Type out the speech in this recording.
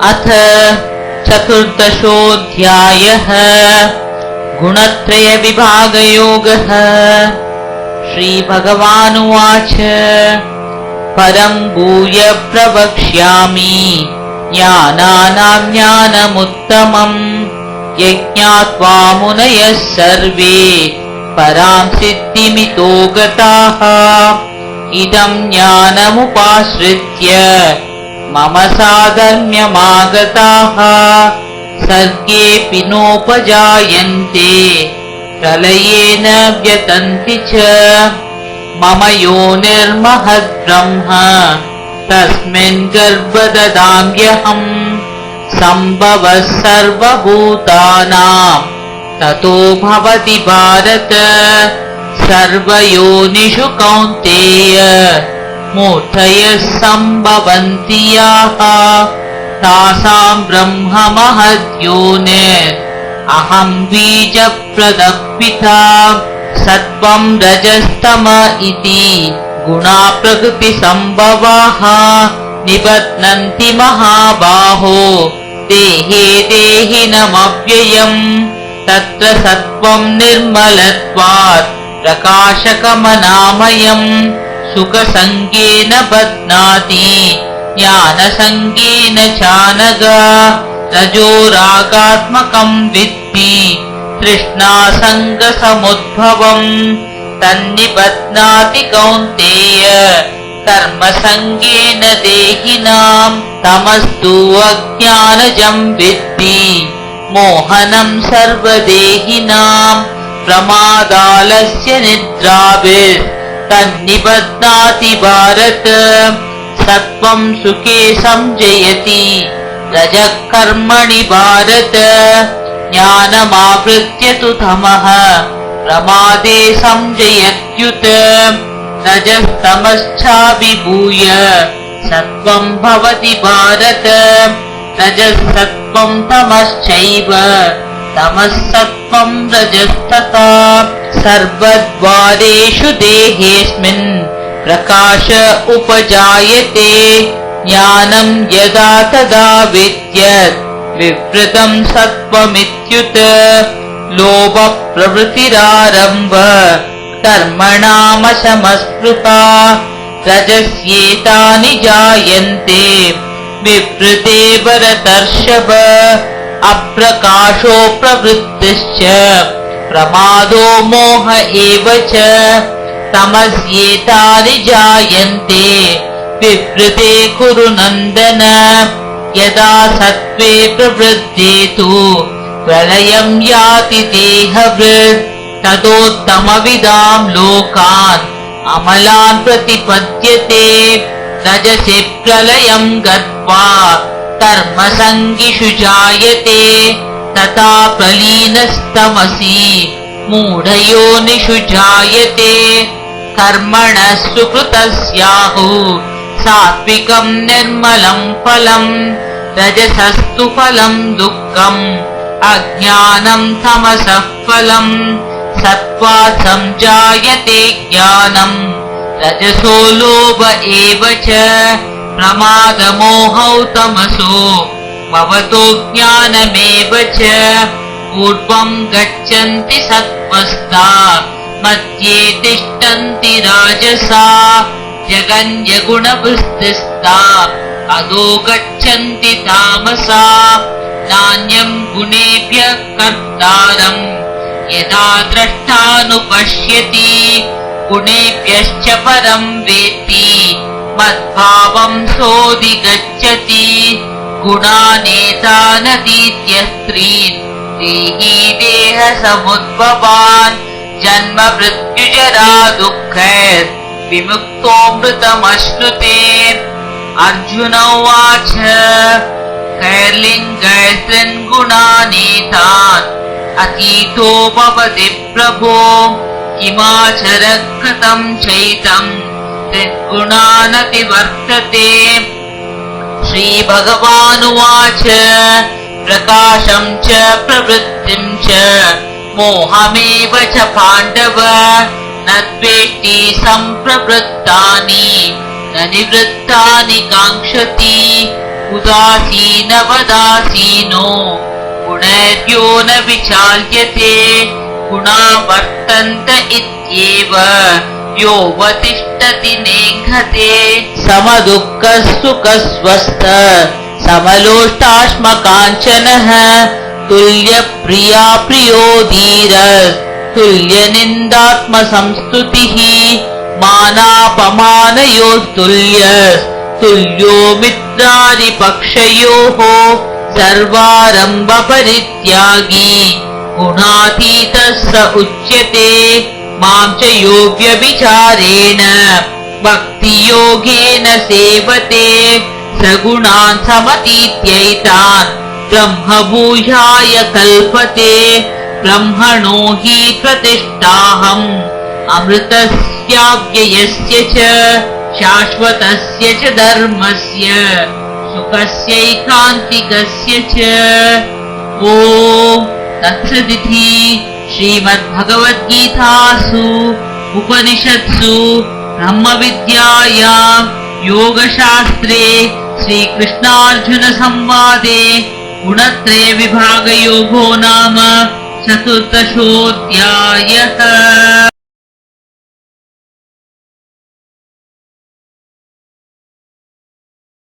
अथ चतुर्दशोऽध्यायः। गुणत्रयविभागयोगः। श्रीभगवानुवाच परं भूय प्रवक्ष्यामि ज्ञानानां ज्ञानमुत्तमम् यज्ञात्वा मुनयः सर्वे परां सिद्धिमितो गताः। इदं ज्ञानमुपाश्रित्य मम साधर्म्यमागताः सर्गेऽपि नोपजायन्ते प्रलयेन व्यतन्ति च। मम योनिर्महद्ब्रह्म तस्मिन् गर्भददाम्यहम् सम्भवः सर्वभूतानां ततो भवति भारत। सर्वयोनिषु कौन्तेय मूर्धयः सम्भवन्ति याः तासां ब्रह्म महद्योनिर् अहं बीजप्रदः पिता। सत्त्वं रजस्तम इति गुणा प्रकृतिसम्भवाः निबध्नन्ति महाबाहो देहे देहिनमव्ययम्। तत्र सत्त्वं निर्मलत्वात् प्रकाशकमनामयम् सुखसङ्गेन बध्नाति ज्ञानसङ्गेन चानघ। रजो रागात्मकं विद्धि तृष्णासङ्गसमुद्भवम् तन्निबध्नाति कौन्तेय कर्मसङ्गेन देहिनां। तमस्तु अज्ञानजं विद्धि मोहनं सर्वदेहिनां। प्रमादालस्य निद्राभिस्तन्निबध्नाति भारत। सत्त्वं सुखे संजयति रजः कर्मणि भारत। ज्ञानमावृत्य तु तमः प्रमादे संजयत्युत। रजस्तमश्चाभिभूय सत्त्वं भवति भारत। रजः सत्त्वं तमश्चैव तमः सत्त्वं रजस्तथा। सर्वद्वारेषु देहेऽस्मिन् प्रकाश उपजायते। ज्ञानं यदा तदा विद्यत् विवृतं सत्त्वमित्युत। लोभप्रवृत्तिरारम्भ कर्मणामशमस्पृहा रजस्येतानि जायन्ते विवृते भरतर्षभ। अप्रकाशो प्रवृत्तिश्च प्रमादो मोह एव च। तमस्येतानि जायन्ते विवृते कुरु नन्दन। यदा सत्त्वे प्रवृद्धे तु प्रलयं याति देहभृत्। तदोत्तमविदां लोकान् अमलान् प्रतिपद्यते। रजसि प्रलयं गत्वा कर्मसङ्गिषु जायते। तथा प्रलीनस्तमसि मूढयोनिषु जायते। कर्मणः सुकृतस्याहुः सात्विकं निर्मलं फलम्। रजसस्तु फलं दुःखम् अज्ञानं तमसः फलम्। सत्त्वात् संजायते ज्ञानम् रजसो लोभ एव च। प्रमादमोहौ तमसो भवतो ज्ञानमेव च। पूर्वं गच्छन्ति सत्त्वस्ता मध्ये तिष्ठन्ति राजसा। जगन्यगुणवृत्तिस्ता अधो गच्छन्ति तामसा। नान्यं गुणेभ्यः कर्तारम् यदा द्रष्टानुपश्यति। गुणेभ्यश्च परं वेत्ति मद्भावं सोऽधिगच्छति। गुणानेतानतीत्यस्त्रीन् देही देहसमुद्भवान्। जन्म मृत्युजरा दुःखैर्विमुक्तोऽमृतमश्नुते। अर्जुन उवाच कैर्लिङ्गैस्त्रीन् गुणानेतान् अतीतो भवति प्रभो। किमाचर कृतं चैतं त्रिगुणानतिवर्तते। श्रीभगवानुवाच प्रकाशं च प्रवृत्तिं च मोहमेव च पाण्डव। न द्वेष्टि सम्प्रवृत्तानि न निवृत्तानि काङ्क्षति। उदासीनवदासीनो गुणैर्यो न विचाल्यते गुणा वर्तन्त इत्येव योऽवतिष्ठति नेङ्घते समदुःखसुखस्वस्थ समलोष्टाश्मकाञ्चनः तुल्यप्रिया प्रियो धीरः तुल्यनिन्दात्मसंस्तुतिः मानापमानयोः तुल्यो मित्रादिपक्षयोः सर्वारम्भपरित्यागी गुणातीतः स उच्यते मां च यो व्यभिचारेण भक्तियोगेन सेवते स गुणान् समतीत्यैतान् ब्रह्मभूयाय कल्पते ब्रह्मणो हि प्रतिष्ठाहम् अमृतस्याव्ययस्य च शाश्वतस्य च धर्मस्य सुखस्यैकान्तिकस्य च ॐ तत्सदिति श्रीमद्भगवद्गीतासु उपनिषत्सु ब्रह्मविद्यायां योगशास्त्रे श्रीकृष्णार्जुनसंवादे गुणत्रयविभागयोगो नाम चतुर्दशोऽध्यायः।